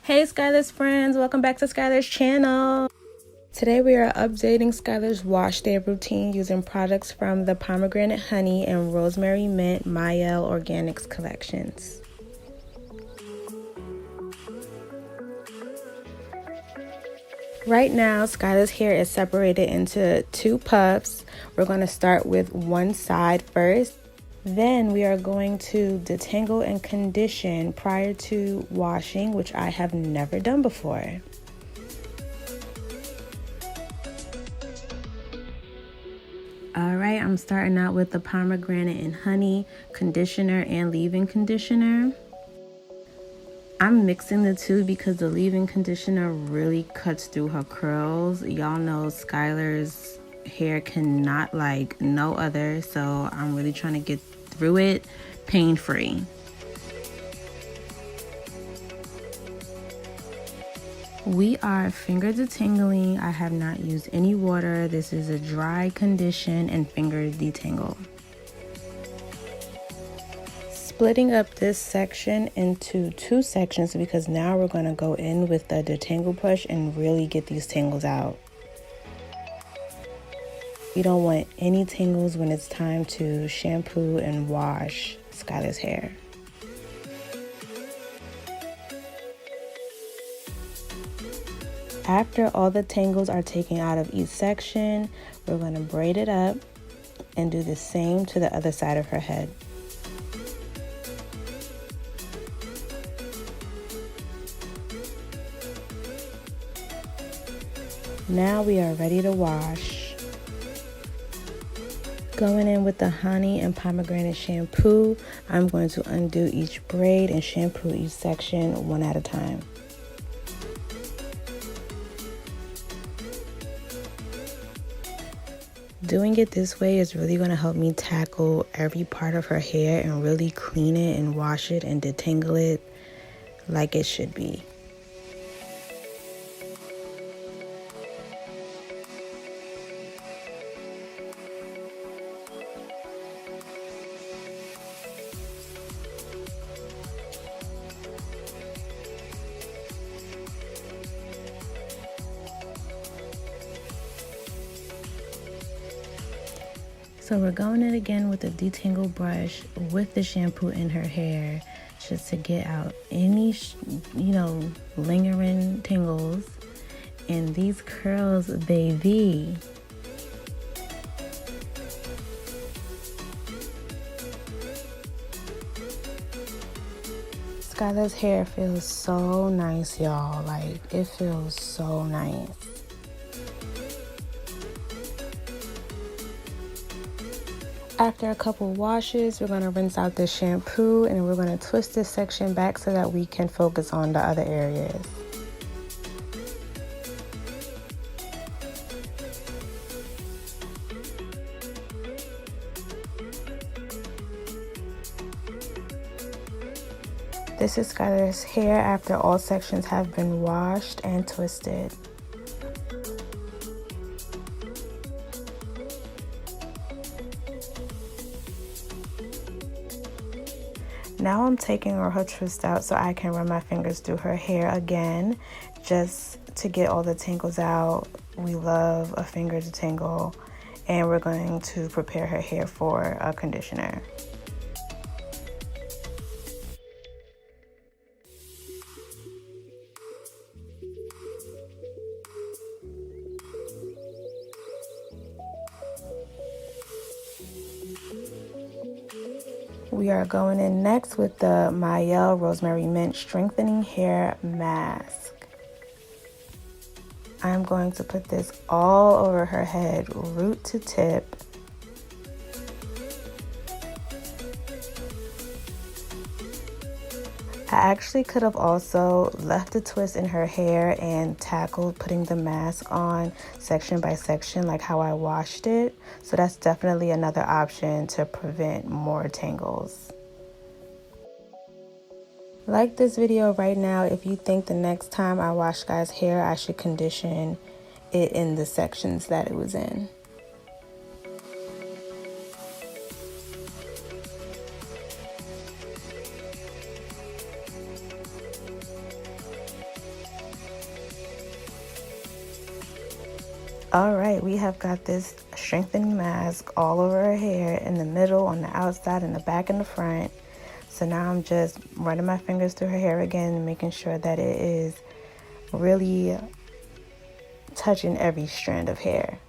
Hey Skylar's friends, welcome back to Skylar's channel. Today we are updating Skylar's wash day routine using products from the Pomegranate Honey and Rosemary Mint Mielle Organics collections. Right now, Skylar's hair is separated into two puffs. We're going to start with one side first. Then we are going to detangle and condition prior to washing, which I have never done before. Alright, I'm starting out with the Pomegranate and Honey conditioner and leave-in conditioner. I'm mixing the two because the leave-in conditioner really cuts through her curls. Y'all know Skylar's hair cannot like no other, so I'm really trying to get through it pain-free. We are finger detangling. I have not used any water. This is a dry condition and finger detangle. Splitting up this section into two sections because now we're going to go in with the detangle brush and really get these tangles out. You don't want any tangles when it's time to shampoo and wash Skylar's hair. After all the tangles are taken out of each section, we're going to braid it up and do the same to the other side of her head. Now we are ready to wash. Going in with the honey and pomegranate shampoo, I'm going to undo each braid and shampoo each section one at a time. Doing it this way is really going to help me tackle every part of her hair and really clean it and wash it and detangle it like it should be. So we're going in again with the detangle brush with the shampoo in her hair just to get out any, lingering tangles. And these curls, baby. Skylar's hair feels so nice, y'all. Like, it feels so nice. After a couple washes, we're going to rinse out the shampoo and we're going to twist this section back so that we can focus on the other areas. This is Skylar's hair after all sections have been washed and twisted. Now I'm taking her twist out so I can run my fingers through her hair again, just to get all the tangles out. We love a finger detangle, and we're going to prepare her hair for a conditioner. We are going in next with the Mielle Rosemary Mint Strengthening Hair Mask. I'm going to put this all over her head, root to tip. I actually could have also left the twist in her hair and tackled putting the mask on section by section like how I washed it. So that's definitely another option to prevent more tangles. Like this video right now if you think the next time I wash Sky's hair I should condition it in the sections that it was in. All right, we have got this strengthening mask all over her hair, in the middle, on the outside, in the back, and the front. So now I'm just running my fingers through her hair again and making sure that it is really touching every strand of hair.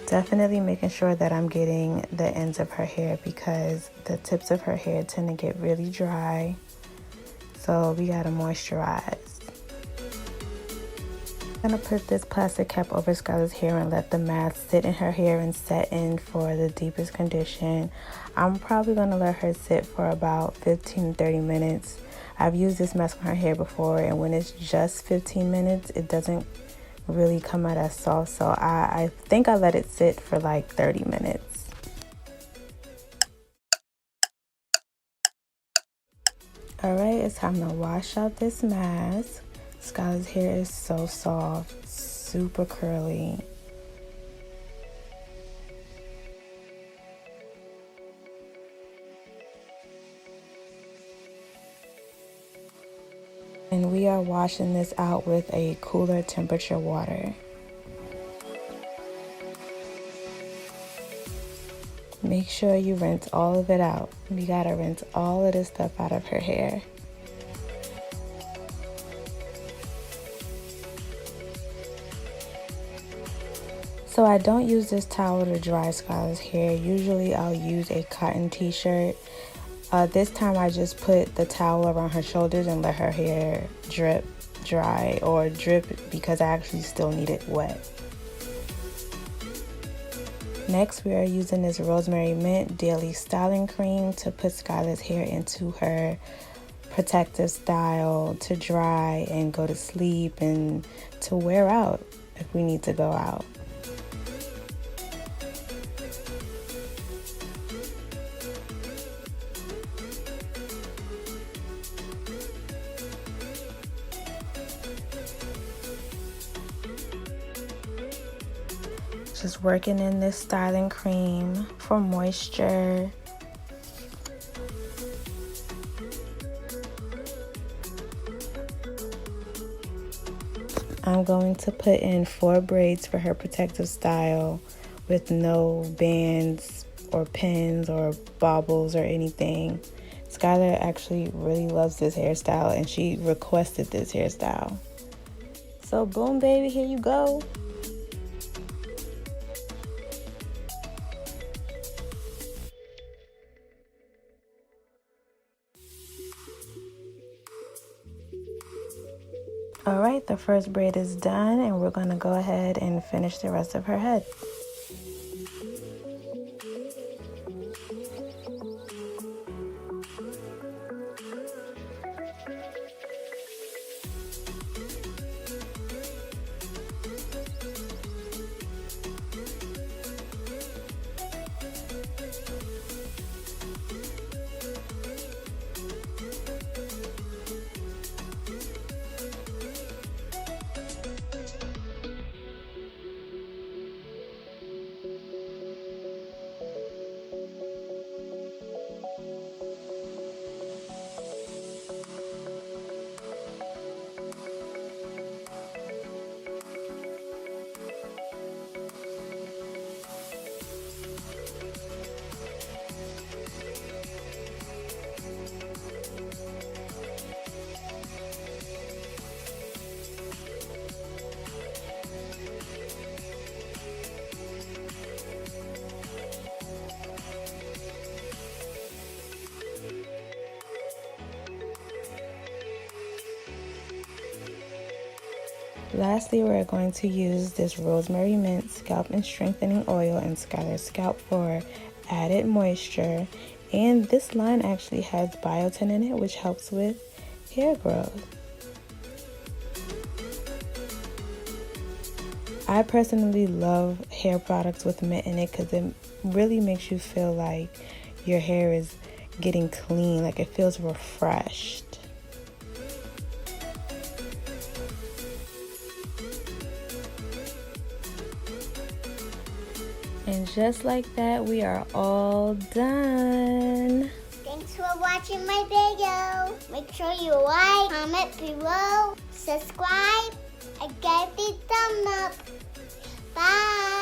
Definitely making sure that I'm getting the ends of her hair because the tips of her hair tend to get really dry. So we gotta moisturize. I'm gonna put this plastic cap over Skylar's hair and let the mask sit in her hair and set in for the deepest condition. I'm probably gonna let her sit for about 15-30 minutes. I've used this mask on her hair before, and when it's just 15 minutes, it doesn't really come out as soft. So I think I let it sit for like 30 minutes. All right, it's time to wash out this mask. Skylar's hair is so soft, super curly. And we are washing this out with a cooler temperature water. Make sure you rinse all of it out. We gotta rinse all of this stuff out of her hair. So I don't use this towel to dry Skylar's hair. Usually I'll use a cotton t-shirt. This time I just put the towel around her shoulders and let her hair drip dry, or drip because I actually still need it wet. Next, we are using this Rosemary Mint Daily Styling Cream to put Skylar's hair into her protective style, to dry and go to sleep, and to wear out if we need to go out. Just working in this styling cream for moisture. I'm going to put in 4 braids for her protective style with no bands or pins or baubles or anything. Skylar actually really loves this hairstyle and she requested this hairstyle. So boom, baby, here you go. All right, the first braid is done and we're gonna go ahead and finish the rest of her head. Lastly, we're going to use this Rosemary Mint Scalp and Strengthening Oil in Skylar's scalp for added moisture. And this line actually has biotin in it, which helps with hair growth. I personally love hair products with mint in it because it really makes you feel like your hair is getting clean, like it feels refreshed. And just like that, we are all done. Thanks for watching my video. Make sure you like, comment below, subscribe, I gave it thumb up. Bye.